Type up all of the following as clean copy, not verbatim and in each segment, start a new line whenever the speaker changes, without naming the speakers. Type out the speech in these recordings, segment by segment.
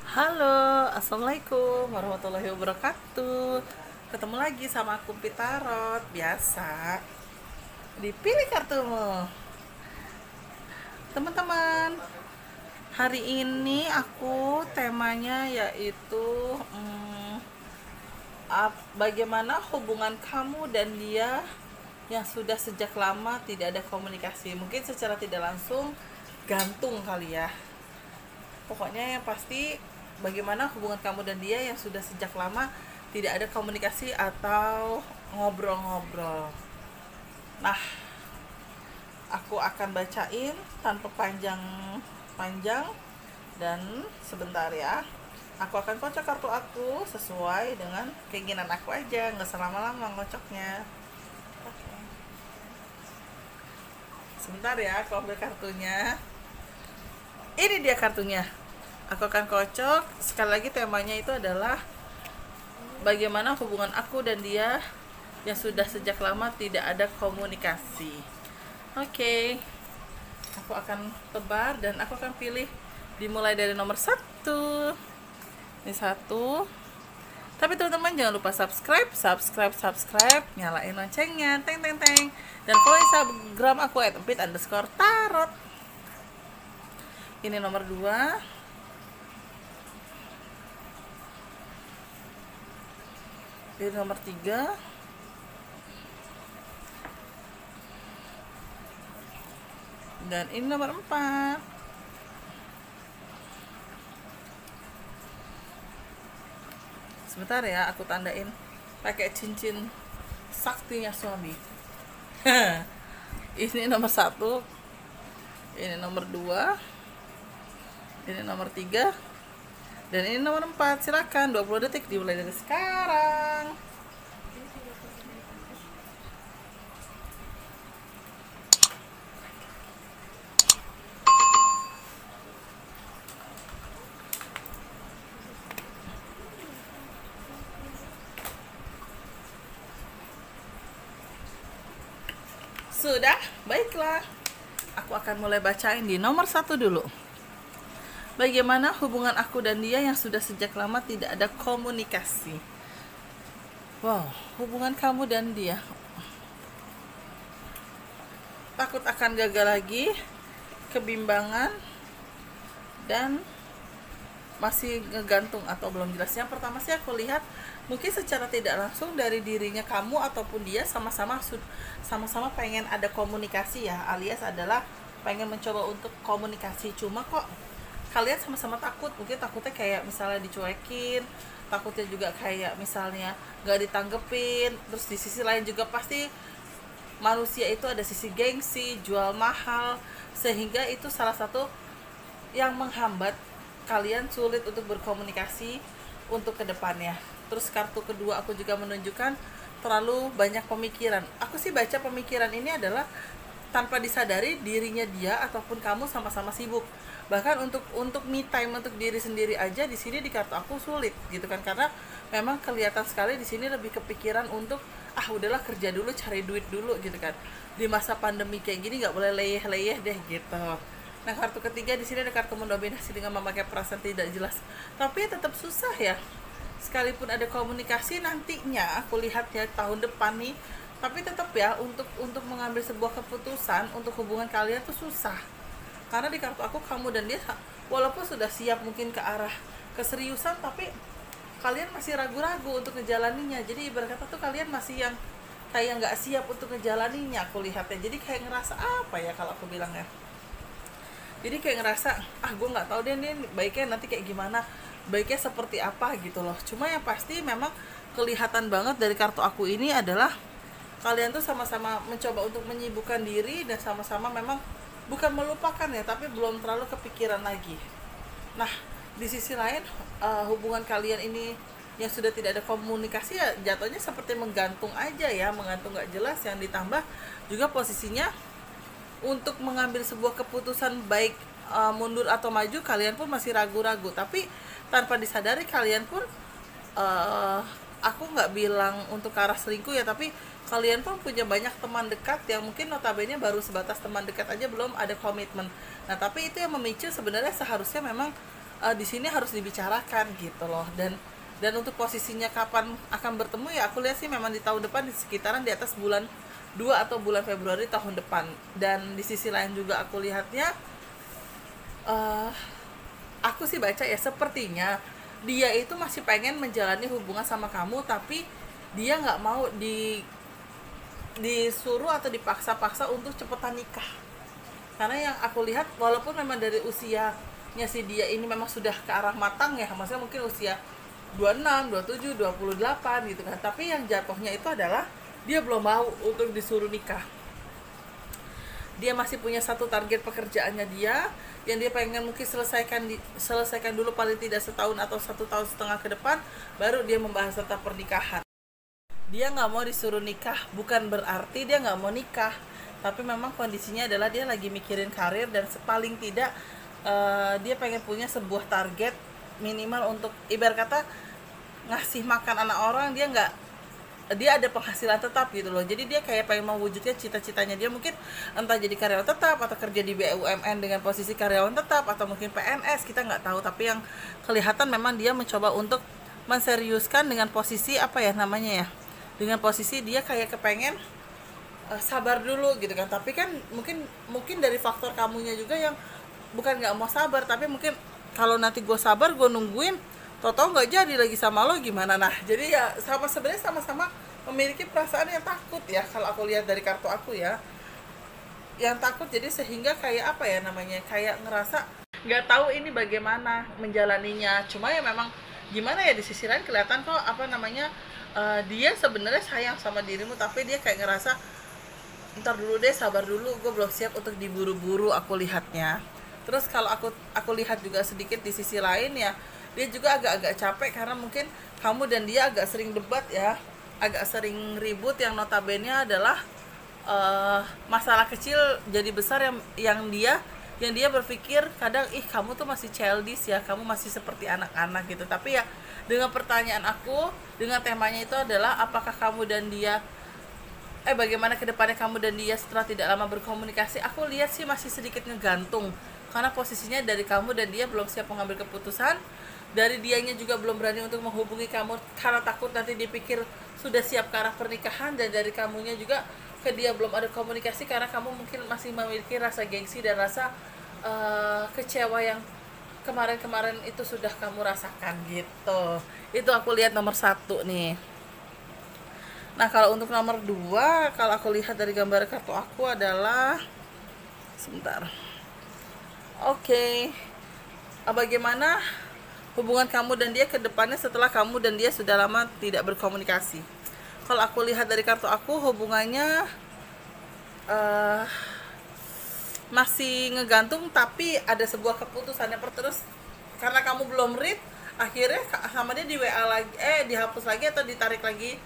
Halo, assalamualaikum warahmatullahi wabarakatuh. Ketemu lagi sama aku Pitarot. Biasa dipilih kartumu, teman-teman. Hari ini aku temanya yaitu bagaimana hubungan kamu dan dia yang sudah sejak lama tidak ada komunikasi. Mungkin secara tidak langsung gantung kali ya. Pokoknya yang pasti bagaimana hubungan kamu dan dia yang sudah sejak lama tidak ada komunikasi atau ngobrol-ngobrol. Nah, aku akan bacain tanpa panjang-panjang dan sebentar ya. Aku akan kocok kartu aku sesuai dengan keinginan aku aja, nggak selama-lama ngocoknya. Oke. Sebentar ya, aku ambil kartunya. Ini dia kartunya. Aku akan kocok. Sekali lagi temanya itu adalah bagaimana hubungan aku dan dia yang sudah sejak lama tidak ada komunikasi. Oke. Aku akan tebar dan aku akan pilih dimulai dari nomor 1. Ini 1. Tapi teman-teman jangan lupa subscribe, nyalain loncengnya, teng teng teng. Dan follow Instagram aku @empit_tarot. Ini nomor 2. Ini nomor 3. Dan ini nomor 4. Sebentar ya, aku tandain pakai cincin saktinya suami. Ini nomor 1. Ini nomor 2. Ini nomor 3. Dan ini nomor 4. Silakan 20 detik dimulai dari sekarang. Sudah, baiklah. Aku akan mulai bacain di nomor 1 dulu. Bagaimana hubungan aku dan dia yang sudah sejak lama tidak ada komunikasi. Wow, hubungan kamu dan dia. Takut akan gagal lagi, kebimbangan, dan masih ngegantung atau belum jelas. Yang pertama sih aku lihat mungkin secara tidak langsung dari dirinya kamu ataupun dia sama-sama pengen ada komunikasi ya, alias adalah pengen mencoba untuk komunikasi, cuma kok kalian sama-sama takut. Mungkin takutnya kayak misalnya dicuekin, takutnya juga kayak misalnya gak ditanggepin. Terus di sisi lain juga pasti manusia itu ada sisi gengsi, jual mahal, sehingga itu salah satu yang menghambat kalian sulit untuk berkomunikasi untuk kedepannya. Terus kartu kedua aku juga menunjukkan terlalu banyak pemikiran. Aku sih baca pemikiran ini adalah tanpa disadari dirinya dia ataupun kamu sama-sama sibuk. Bahkan untuk me time untuk diri sendiri aja di sini di kartu aku sulit gitu kan, karena memang kelihatan sekali di sini lebih kepikiran untuk udahlah kerja dulu, cari duit dulu gitu kan. Di masa pandemi kayak gini nggak boleh leyeh-leyeh deh gitu. Nah, kartu ketiga di sini ada kartu mendominasi dengan memakai perasaan tidak jelas. Tapi tetap susah ya. Sekalipun ada komunikasi nantinya, aku lihat ya tahun depan nih, tapi tetap ya untuk mengambil sebuah keputusan untuk hubungan kalian tuh susah. Karena di kartu aku kamu dan dia walaupun sudah siap mungkin ke arah keseriusan, tapi kalian masih ragu-ragu untuk ngejalaninya. Jadi ibarat kata tuh kalian masih yang kayak nggak siap untuk ngejalaninya, aku lihatnya. Jadi kayak ngerasa apa ya kalau aku bilang ya, jadi kayak ngerasa gue nggak tahu deh nih baiknya nanti kayak gimana, baiknya seperti apa gitu loh. Cuma yang pasti memang kelihatan banget dari kartu aku ini adalah kalian tuh sama-sama mencoba untuk menyibukkan diri dan sama-sama memang bukan melupakan ya, tapi belum terlalu kepikiran lagi. Nah, di sisi lain hubungan kalian ini yang sudah tidak ada komunikasi ya jatuhnya seperti menggantung aja ya, menggantung nggak jelas. Yang ditambah juga posisinya untuk mengambil sebuah keputusan baik mundur atau maju, kalian pun masih ragu-ragu. Tapi tanpa disadari kalian pun aku nggak bilang untuk ke arah selingkuh ya, tapi kalian pun punya banyak teman dekat yang mungkin notabene baru sebatas teman dekat aja, belum ada komitmen. Nah, tapi itu yang memicu sebenarnya seharusnya memang di sini harus dibicarakan gitu loh. Dan untuk posisinya kapan akan bertemu ya aku lihat sih memang di tahun depan, di sekitaran di atas bulan 2 atau bulan Februari tahun depan. Dan di sisi lain juga aku lihatnya, aku sih baca ya sepertinya dia itu masih pengen menjalani hubungan sama kamu, tapi dia nggak mau disuruh atau dipaksa-paksa untuk cepetan nikah. Karena yang aku lihat, walaupun memang dari usianya si dia ini memang sudah ke arah matang ya, maksudnya mungkin usia 26, 27, 28 gitu kan, tapi yang jatuhnya itu adalah dia belum mau untuk disuruh nikah. Dia masih punya satu target pekerjaannya dia yang dia pengen mungkin selesaikan dulu, paling tidak setahun atau 1,5 tahun ke depan, baru dia membahas tentang pernikahan. Dia nggak mau disuruh nikah bukan berarti dia nggak mau nikah, tapi memang kondisinya adalah dia lagi mikirin karir, dan paling tidak dia pengen punya sebuah target minimal untuk ibarat kata ngasih makan anak orang. Dia ada penghasilan tetap gitu loh, jadi dia kayak pengen mewujudkan cita-citanya dia, mungkin entah jadi karyawan tetap atau kerja di BUMN dengan posisi karyawan tetap, atau mungkin PNS, kita nggak tahu. Tapi yang kelihatan memang dia mencoba untuk menseriuskan dengan posisi apa ya namanya ya, dengan posisi dia kayak kepengen sabar dulu gitu kan. Tapi kan mungkin dari faktor kamunya juga yang bukan nggak mau sabar, tapi mungkin kalau nanti gue sabar, gue nungguin, tau-tau nggak jadi lagi sama lo gimana. Nah jadi ya sebenarnya sama-sama memiliki perasaan yang takut ya, kalau aku lihat dari kartu aku ya, yang takut. Jadi sehingga kayak apa ya namanya, kayak ngerasa nggak tahu ini bagaimana menjalaninya. Cuma ya memang gimana ya, di sisi lain kelihatan kok apa namanya, dia sebenarnya sayang sama dirimu, tapi dia kayak ngerasa ntar dulu deh, sabar dulu, gue belum siap untuk diburu-buru, aku lihatnya. Terus kalau aku lihat juga sedikit di sisi lain ya, dia juga agak-agak capek karena mungkin kamu dan dia agak sering debat ya, agak sering ribut, yang notabene adalah masalah kecil jadi besar, yang dia berpikir kadang, kamu tuh masih childish ya, kamu masih seperti anak-anak gitu. Tapi ya dengan pertanyaan aku, dengan temanya itu adalah apakah kamu dan dia bagaimana kedepannya kamu dan dia setelah tidak lama berkomunikasi, aku lihat sih masih sedikit ngegantung. Karena posisinya dari kamu dan dia belum siap mengambil keputusan, dari dianya juga belum berani untuk menghubungi kamu karena takut nanti dipikir sudah siap ke arah pernikahan, dan dari kamunya juga ke dia belum ada komunikasi karena kamu mungkin masih memiliki rasa gengsi dan rasa kecewa yang kemarin-kemarin itu sudah kamu rasakan gitu. Itu aku lihat nomor 1 nih. Nah kalau untuk nomor 2, kalau aku lihat dari gambar kartu aku adalah, sebentar, oke, bagaimana hubungan kamu dan dia ke depannya setelah kamu dan dia sudah lama tidak berkomunikasi. Kalau aku lihat dari kartu aku, hubungannya masih ngegantung, tapi ada sebuah keputusan yang terus. Karena kamu belum read, akhirnya sama dia di WA lagi, dihapus lagi atau ditarik lagi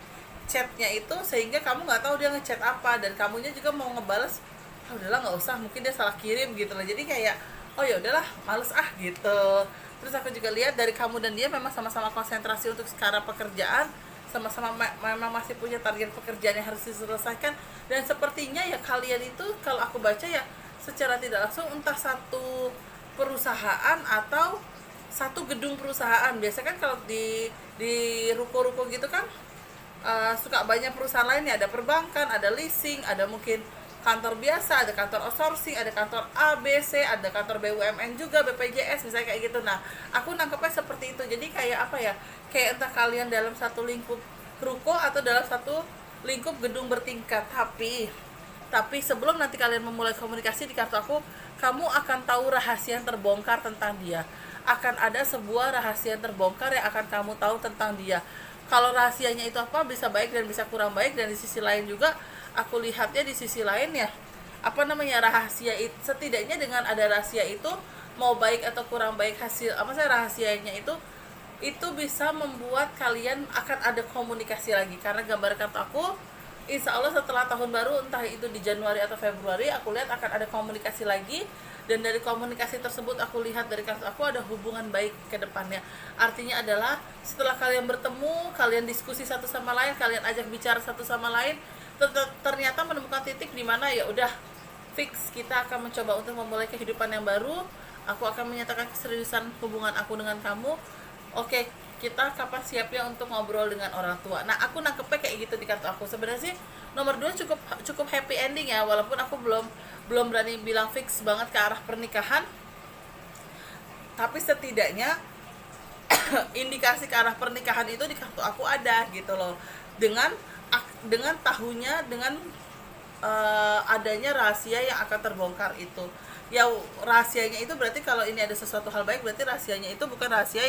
chatnya itu, sehingga kamu nggak tahu dia ngechat apa, dan kamunya juga mau ngebales, udahlah nggak usah, mungkin dia salah kirim gitu loh. Jadi kayak ya udahlah, males gitu. Terus aku juga lihat dari kamu dan dia memang sama-sama konsentrasi untuk sekarang pekerjaan, sama-sama memang masih punya target pekerjaan yang harus diselesaikan. Dan sepertinya ya kalian itu, kalau aku baca ya secara tidak langsung, entah satu perusahaan atau satu gedung perusahaan. Biasanya kan kalau di ruko-ruko gitu kan, suka banyak perusahaan lain ya, ada perbankan, ada leasing, ada mungkin kantor biasa, ada kantor outsourcing, ada kantor ABC, ada kantor BUMN juga, BPJS misalnya kayak gitu. Nah aku nangkepnya seperti itu. Jadi kayak apa ya, kayak entah kalian dalam satu lingkup ruko atau dalam satu lingkup gedung bertingkat. Tapi sebelum nanti kalian memulai komunikasi, di kartu aku, kamu akan tahu rahasia yang terbongkar tentang dia. Akan ada sebuah rahasia yang terbongkar yang akan kamu tahu tentang dia. Kalau rahasianya itu apa, bisa baik dan bisa kurang baik. Dan di sisi lain juga aku lihatnya, di sisi lain ya, apa namanya, rahasia itu, setidaknya dengan ada rahasia itu, mau baik atau kurang baik hasil rahasianya itu bisa membuat kalian akan ada komunikasi lagi. Karena gambar kartu aku, insya Allah setelah tahun baru, entah itu di Januari atau Februari, aku lihat akan ada komunikasi lagi. Dan dari komunikasi tersebut aku lihat dari kartu aku ada hubungan baik ke depannya. Artinya adalah setelah kalian bertemu, kalian diskusi satu sama lain, kalian ajak bicara satu sama lain, ternyata menemukan titik di mana ya udah fix, kita akan mencoba untuk memulai kehidupan yang baru. aku akan menyatakan keseriusan hubungan aku dengan kamu. Oke, kita kapan siapnya untuk ngobrol dengan orang tua. Nah, aku nangkepnya kayak gitu di kartu aku. Sebenarnya sih nomor 2 cukup cukup happy ending ya, walaupun aku belum berani bilang fix banget ke arah pernikahan. Tapi setidaknya indikasi ke arah pernikahan itu di kartu aku ada gitu loh. Dengan tahunya, dengan adanya rahasia yang akan terbongkar itu. Ya, rahasianya itu berarti kalau ini ada sesuatu hal baik, berarti rahasianya itu bukan rahasia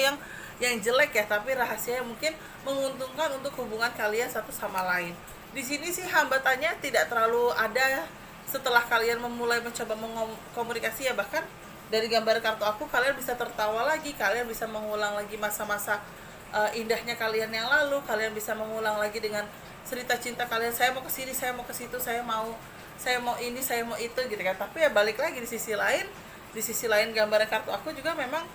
yang jelek ya, tapi rahasia yang mungkin menguntungkan untuk hubungan kalian satu sama lain. Di sini sih hambatannya tidak terlalu ada setelah kalian memulai mencoba komunikasi ya. Bahkan dari gambar kartu aku, kalian bisa tertawa lagi, kalian bisa mengulang lagi masa-masa indahnya kalian yang lalu, kalian bisa mengulang lagi dengan cerita cinta kalian, saya mau ke sini, saya mau ke situ, saya mau ini, saya mau itu gitu kan. Tapi ya balik lagi di sisi lain gambar kartu aku juga memang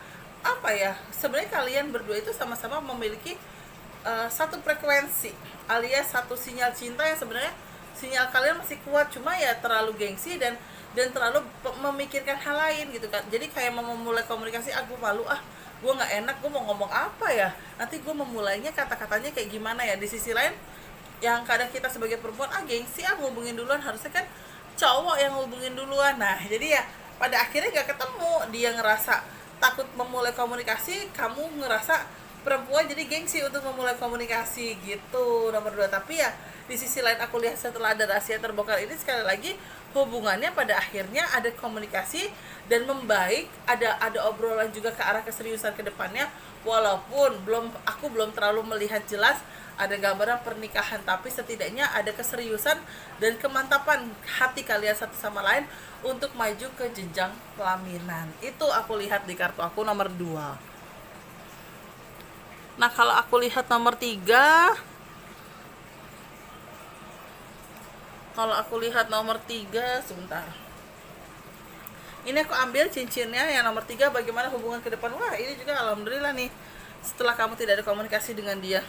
apa ya, sebenarnya kalian berdua itu sama-sama memiliki satu frekuensi alias satu sinyal cinta yang sebenarnya sinyal kalian masih kuat, cuma ya terlalu gengsi dan terlalu memikirkan hal lain gitu kan. Jadi kayak mau memulai komunikasi, aku malu, gue nggak enak, gue mau ngomong apa ya, nanti gue memulainya kata-katanya kayak gimana ya. Di sisi lain yang kadang kita sebagai perempuan gengsi, ngubungin duluan, harusnya kan cowok yang ngubungin duluan. Nah, jadi ya pada akhirnya nggak ketemu, dia ngerasa takut memulai komunikasi, kamu ngerasa perempuan jadi gengsi untuk memulai komunikasi gitu, nomor 2. Tapi ya di sisi lain aku lihat setelah ada rahasia terbongkar ini, sekali lagi hubungannya pada akhirnya ada komunikasi dan membaik, ada obrolan juga ke arah keseriusan ke depannya, walaupun aku belum terlalu melihat jelas ada gambaran pernikahan, tapi setidaknya ada keseriusan dan kemantapan hati kalian satu sama lain untuk maju ke jenjang pelaminan. Itu aku lihat di kartu aku nomor 2. Nah, kalau aku lihat nomor 3, sebentar. Ini aku ambil cincinnya yang nomor 3, bagaimana hubungan ke depan. Wah, ini juga alhamdulillah nih, setelah kamu tidak ada komunikasi dengan dia.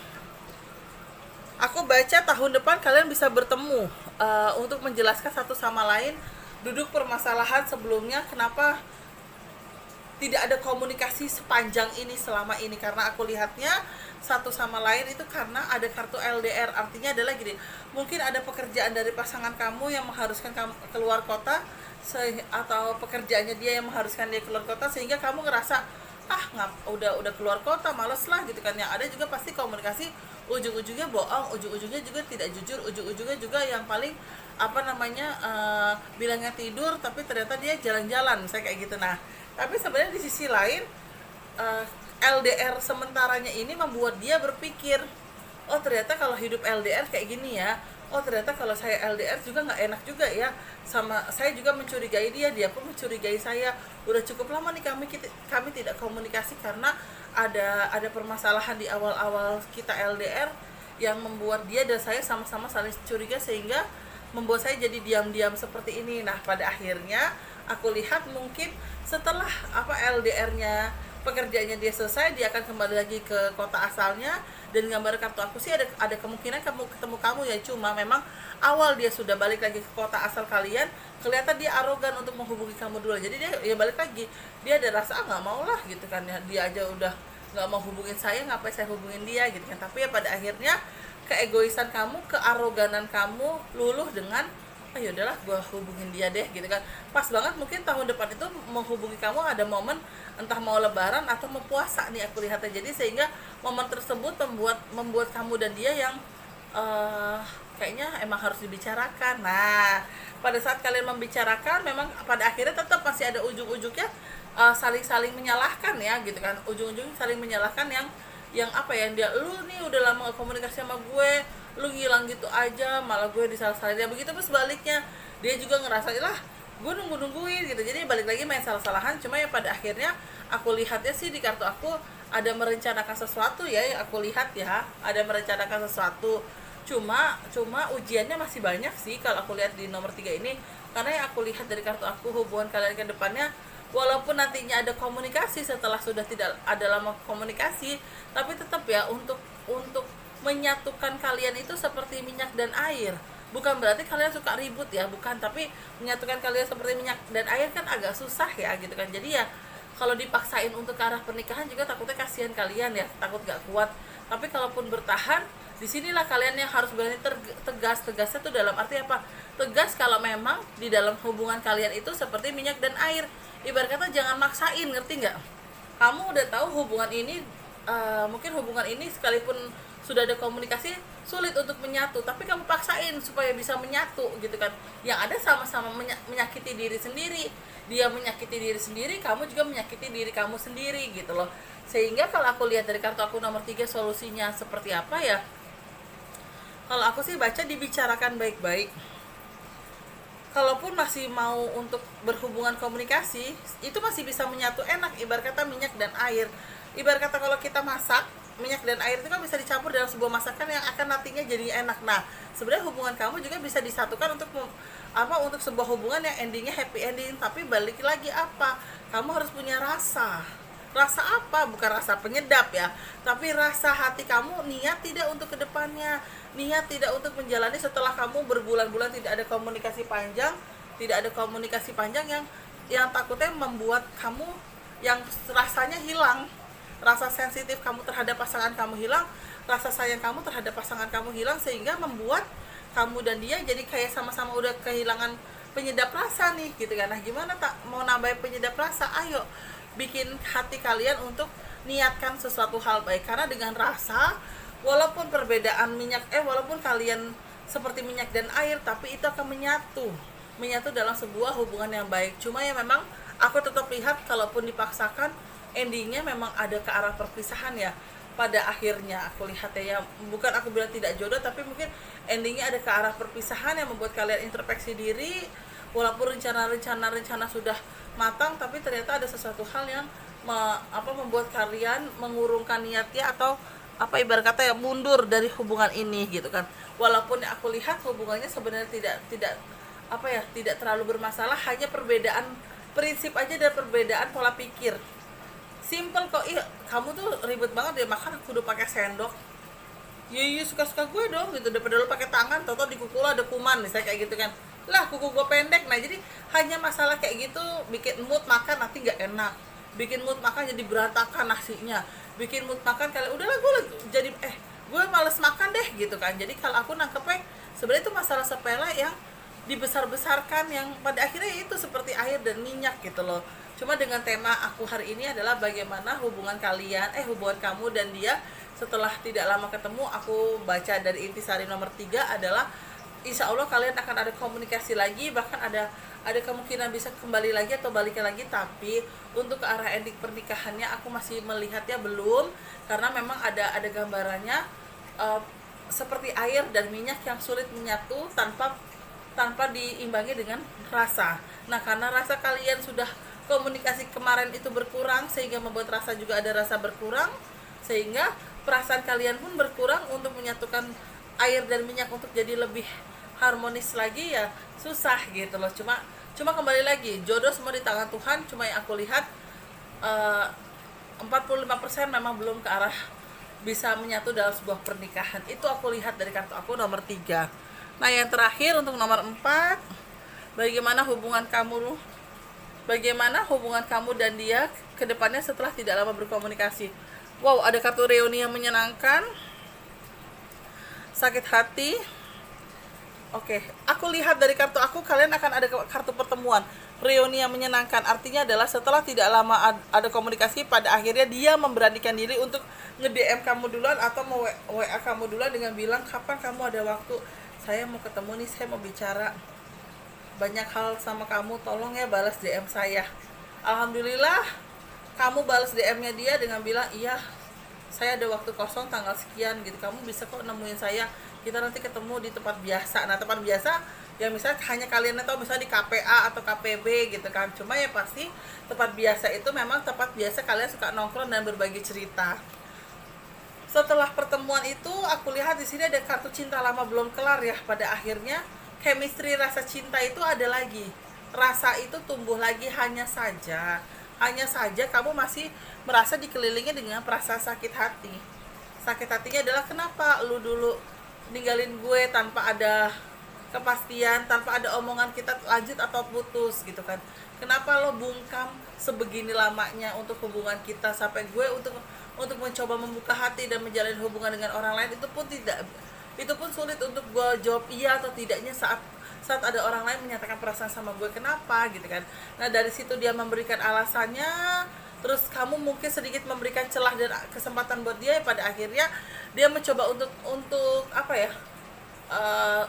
Aku baca tahun depan kalian bisa bertemu untuk menjelaskan satu sama lain duduk permasalahan sebelumnya, kenapa tidak ada komunikasi sepanjang ini selama ini. Karena aku lihatnya satu sama lain itu karena ada kartu LDR. Artinya adalah gini, mungkin ada pekerjaan dari pasangan kamu yang mengharuskan kamu keluar kota, atau pekerjaannya dia yang mengharuskan dia keluar kota, sehingga kamu ngerasa udah keluar kota, males lah gitu kan. Yang ada juga pasti komunikasi ujung-ujungnya bohong, ujung-ujungnya juga tidak jujur, ujung-ujungnya juga yang paling bilangnya tidur tapi ternyata dia jalan-jalan, misalnya kayak gitu. Nah, tapi sebenarnya di sisi lain LDR sementaranya ini membuat dia berpikir, oh ternyata kalau hidup LDR kayak gini ya, oh ternyata kalau saya LDR juga nggak enak juga ya, sama saya juga mencurigai dia pun mencurigai saya. Udah cukup lama nih kami tidak komunikasi karena ada permasalahan di awal-awal kita LDR yang membuat dia dan saya sama-sama saling curiga, sehingga membuat saya jadi diam-diam seperti ini. Nah, pada akhirnya aku lihat mungkin setelah LDR-nya, pekerjaannya dia selesai, dia akan kembali lagi ke kota asalnya. Dan gambar kartu aku sih ada kemungkinan ketemu kamu ya, cuma memang awal dia sudah balik lagi ke kota asal kalian, kelihatan dia arogan untuk menghubungi kamu dulu. Jadi dia ya balik lagi, dia ada rasa nggak mau lah gitu kan ya, dia aja udah nggak mau hubungin saya, ngapain saya hubungin dia gitu kan. Tapi ya pada akhirnya keegoisan kamu, kearoganan kamu luluh dengan ya udahlah gue hubungin dia deh gitu kan. Pas banget mungkin tahun depan itu menghubungi kamu ada momen entah mau lebaran atau mau puasa nih aku lihatnya. Jadi sehingga momen tersebut membuat kamu dan dia yang kayaknya emang harus dibicarakan. Nah, pada saat kalian membicarakan, memang pada akhirnya tetap masih ada ujung-ujungnya saling menyalahkan ya gitu kan. Ujung-ujung saling menyalahkan yang dia, lu nih udah lama gak komunikasi sama gue, lu ngilang gitu aja, malah gue disalah-salahin. Ya begitu pun sebaliknya, dia juga ngerasa lah gue nungguin gitu. Jadi balik lagi main salah-salahan. Cuma ya pada akhirnya aku lihatnya sih di kartu aku ada merencanakan sesuatu ya, yang aku lihat ya, ada merencanakan sesuatu. Cuma ujiannya masih banyak sih kalau aku lihat di nomor 3 ini. Karena yang aku lihat dari kartu aku, hubungan kalian ke depannya, walaupun nantinya ada komunikasi setelah sudah tidak ada lama komunikasi, tapi tetap ya untuk menyatukan kalian itu seperti minyak dan air. Bukan berarti kalian suka ribut ya, bukan, tapi menyatukan kalian seperti minyak dan air kan agak susah ya gitu kan. Jadi ya kalau dipaksain untuk ke arah pernikahan juga takutnya kasihan kalian ya, takut gak kuat. Tapi kalaupun bertahan, disinilah kalian yang harus berani tegas. Tegasnya tuh dalam arti apa? Tegas kalau memang di dalam hubungan kalian itu seperti minyak dan air. Ibarat kata jangan maksain, ngerti nggak? Kamu udah tahu hubungan ini, mungkin hubungan ini sekalipun sudah ada komunikasi, sulit untuk menyatu, tapi kamu paksain supaya bisa menyatu gitu kan. Yang ada sama-sama menyakiti diri sendiri. Dia menyakiti diri sendiri, kamu juga menyakiti diri kamu sendiri gitu loh. Sehingga kalau aku lihat dari kartu aku nomor 3, solusinya seperti apa ya? Kalau aku sih baca dibicarakan baik-baik. Kalaupun masih mau untuk berhubungan komunikasi, itu masih bisa menyatu enak. Ibarat kata minyak dan air. Ibarat kata kalau kita masak, minyak dan air itu kan bisa dicampur dalam sebuah masakan yang akan nantinya jadi enak. Nah, sebenarnya hubungan kamu juga bisa disatukan untuk untuk sebuah hubungan yang endingnya happy ending. Tapi balik lagi apa? Kamu harus punya rasa. Rasa apa? Bukan rasa penyedap ya, tapi rasa hati kamu niat tidak untuk kedepannya, niat tidak untuk menjalani setelah kamu berbulan-bulan tidak ada komunikasi panjang, yang takutnya membuat kamu yang rasanya hilang, rasa sensitif kamu terhadap pasangan kamu hilang, rasa sayang kamu terhadap pasangan kamu hilang, sehingga membuat kamu dan dia jadi kayak sama-sama udah kehilangan penyedap rasa nih gitu kan. Nah, gimana tak mau nambah penyedap rasa? Ayo bikin hati kalian untuk niatkan sesuatu hal baik, karena dengan rasa, walaupun perbedaan walaupun kalian seperti minyak dan air, tapi itu akan menyatu dalam sebuah hubungan yang baik. Cuma ya memang aku tetap lihat kalaupun dipaksakan, endingnya memang ada ke arah perpisahan ya. Pada akhirnya aku lihat ya, bukan aku bilang tidak jodoh, tapi mungkin endingnya ada ke arah perpisahan yang membuat kalian introspeksi diri. Walaupun rencana sudah matang, tapi ternyata ada sesuatu hal yang membuat kalian mengurungkan niatnya, atau ibarat kata ya mundur dari hubungan ini gitu kan. Walaupun aku lihat hubungannya sebenarnya tidak terlalu bermasalah, hanya perbedaan prinsip aja dan perbedaan pola pikir. Simple kok. Kamu tuh ribet banget ya makan, aku udah pakai sendok. Iya suka-suka gue dong gitu, daripada lu pakai tangan, tau di kuku lo ada kuman misalnya kayak gitu kan. Lah kuku gue pendek. Nah, jadi hanya masalah kayak gitu bikin mood makan nanti nggak enak, bikin mood makan jadi berantakan nasinya, bikin mood makan kalian udahlah gue males makan deh gitu kan. Jadi kalau aku nangkepnya sebenarnya itu masalah sepele yang dibesar-besarkan, yang pada akhirnya itu seperti air dan minyak gitu loh. Cuma dengan tema aku hari ini adalah bagaimana hubungan kamu dan dia setelah tidak lama ketemu. Aku baca dari intisari nomor 3 adalah insya Allah kalian akan ada komunikasi lagi, bahkan ada kemungkinan bisa kembali lagi atau balikan lagi. Tapi untuk ke arah ending pernikahannya aku masih melihatnya belum, karena memang ada gambarannya seperti air dan minyak yang sulit menyatu tanpa diimbangi dengan rasa. Nah, karena rasa kalian sudah komunikasi kemarin itu berkurang, sehingga membuat rasa juga ada rasa berkurang, sehingga perasaan kalian pun berkurang untuk menyatukan air dan minyak untuk jadi lebih harmonis lagi ya susah gitu loh. Cuma kembali lagi, jodoh semua di tangan Tuhan. Cuma yang aku lihat 45% memang belum ke arah bisa menyatu dalam sebuah pernikahan. Itu aku lihat dari kartu aku nomor 3. Nah, yang terakhir untuk nomor 4, bagaimana hubungan kamu dan dia ke depannya setelah tidak lama berkomunikasi. Wow, ada kartu reuni yang menyenangkan, sakit hati. Oke, aku lihat dari kartu aku, kalian akan ada kartu pertemuan. Reuni yang menyenangkan artinya adalah setelah tidak lama ada komunikasi, pada akhirnya dia memberanikan diri untuk nge-DM kamu duluan atau mau WA kamu duluan dengan bilang, kapan kamu ada waktu, saya mau ketemu nih, saya mau bicara banyak hal sama kamu, tolong ya balas DM saya. Alhamdulillah kamu balas DM-nya dia dengan bilang, iya saya ada waktu kosong tanggal sekian gitu, kamu bisa kok nemuin saya, kita nanti ketemu di tempat biasa. Nah, tempat biasa ya misalnya hanya kalian tahu, misalnya di KPA atau KPB gitu kan. Cuma ya pasti tempat biasa itu memang tempat biasa kalian suka nongkrong dan berbagi cerita. Setelah pertemuan itu aku lihat di sini ada kartu cinta lama belum kelar ya. Pada akhirnya chemistry, rasa cinta itu ada lagi, rasa itu tumbuh lagi. Hanya saja kamu masih merasa dikelilingi dengan perasaan sakit hati. Sakit hatinya adalah kenapa lu dulu ninggalin gue tanpa ada kepastian, tanpa ada omongan kita lanjut atau putus gitu kan. Kenapa lo bungkam sebegini lamanya untuk hubungan kita, sampai gue untuk mencoba membuka hati dan menjalin hubungan dengan orang lain, itu pun sulit untuk gue jawab iya atau tidaknya saat ada orang lain menyatakan perasaan sama gue. Kenapa gitu kan. Nah dari situ dia memberikan alasannya, terus kamu mungkin sedikit memberikan celah dan kesempatan buat dia, pada akhirnya dia mencoba untuk apa ya,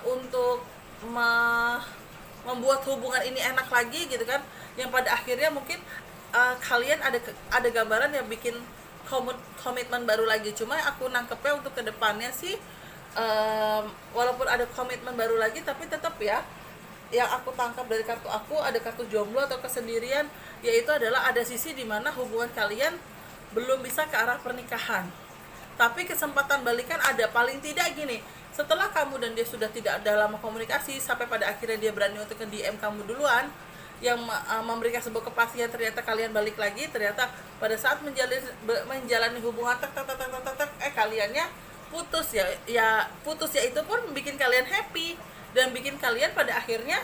untuk membuat hubungan ini enak lagi gitu kan, yang pada akhirnya mungkin kalian ada gambaran yang bikin komitmen baru lagi. Cuma aku nangkepnya untuk kedepannya sih, walaupun ada komitmen baru lagi, tapi tetap ya, yang aku tangkap dari kartu aku ada kartu jomblo atau kesendirian, yaitu adalah ada sisi dimana hubungan kalian belum bisa ke arah pernikahan, tapi kesempatan balikan ada. Paling tidak gini, setelah kamu dan dia sudah tidak ada lama komunikasi, sampai pada akhirnya dia berani untuk nge-DM kamu duluan, yang memberikan sebuah kepastian, ternyata kalian balik lagi, ternyata pada saat menjalani hubungan kaliannya putus ya putus, ya itu pun bikin kalian happy dan bikin kalian pada akhirnya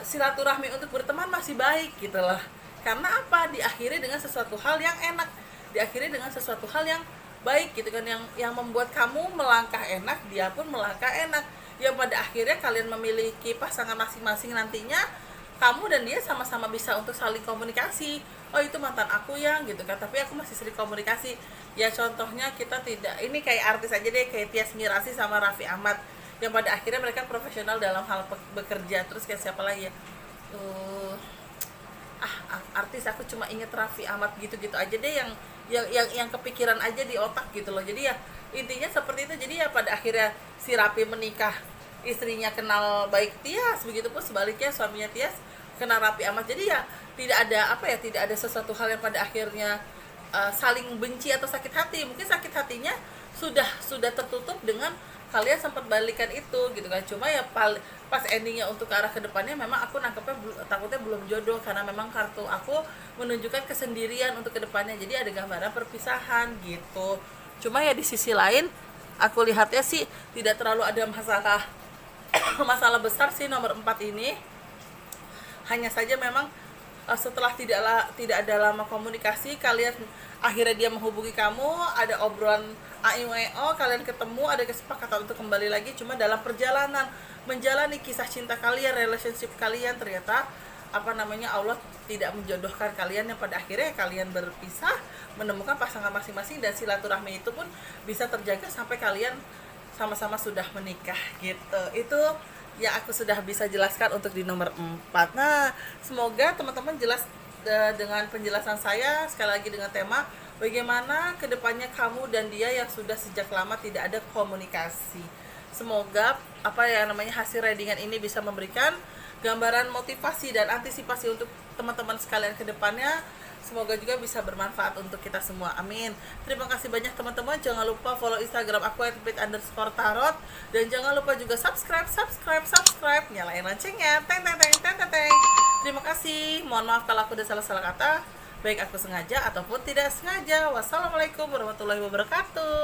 silaturahmi untuk berteman masih baik gitu lah. Karena apa? Diakhiri dengan sesuatu hal yang enak, diakhiri dengan sesuatu hal yang baik gitu kan, yang membuat kamu melangkah enak, dia pun melangkah enak, yang pada akhirnya kalian memiliki pasangan masing-masing. Nantinya kamu dan dia sama-sama bisa untuk saling komunikasi. Oh itu mantan aku ya gitu kan, tapi aku masih sering komunikasi. Ya contohnya kita tidak, ini kayak artis aja deh, kayak Tias Mirasih sama Raffi Ahmad, yang pada akhirnya mereka profesional dalam hal bekerja. Terus kayak siapa lagi ya, artis aku cuma inget Raffi Ahmad, gitu-gitu aja deh yang kepikiran aja di otak gitu loh. Jadi ya intinya seperti itu. Jadi ya pada akhirnya si Raffi menikah, istrinya kenal baik Tias, begitupun sebaliknya suaminya Tias kenal Raffi Ahmad. Jadi ya tidak ada sesuatu hal yang pada akhirnya saling benci atau sakit hati. Mungkin sakit hatinya sudah tertutup dengan kalian sempat balikan itu gitu kan. Cuma ya pas endingnya untuk ke arah kedepannya, memang aku nangkepnya takutnya belum jodoh, karena memang kartu aku menunjukkan kesendirian untuk kedepannya. Jadi ada gambaran perpisahan gitu. Cuma ya di sisi lain aku lihatnya sih tidak terlalu ada masalah besar sih nomor 4 ini. Hanya saja memang setelah tidak ada lama komunikasi, kalian akhirnya dia menghubungi kamu, ada obrolan AIWO, kalian ketemu, ada kesepakatan untuk kembali lagi. Cuma dalam perjalanan menjalani kisah cinta kalian, relationship kalian, ternyata Allah tidak menjodohkan kalian, yang pada akhirnya kalian berpisah, menemukan pasangan masing-masing, dan silaturahmi itu pun bisa terjaga sampai kalian sama-sama sudah menikah gitu. Itu yang aku sudah bisa jelaskan untuk di nomor 4. Nah, semoga teman-teman jelas dengan penjelasan saya, sekali lagi dengan tema bagaimana kedepannya kamu dan dia yang sudah sejak lama tidak ada komunikasi. Semoga hasil readingan ini bisa memberikan gambaran motivasi dan antisipasi untuk teman-teman sekalian ke depannya. Semoga juga bisa bermanfaat untuk kita semua. Amin. Terima kasih banyak teman-teman. Jangan lupa follow Instagram aku @pit_tarot, dan jangan lupa juga subscribe, nyalain loncengnya. Teng. Terima kasih. Mohon maaf kalau aku ada salah-salah kata, baik aku sengaja ataupun tidak sengaja. Wassalamualaikum warahmatullahi wabarakatuh.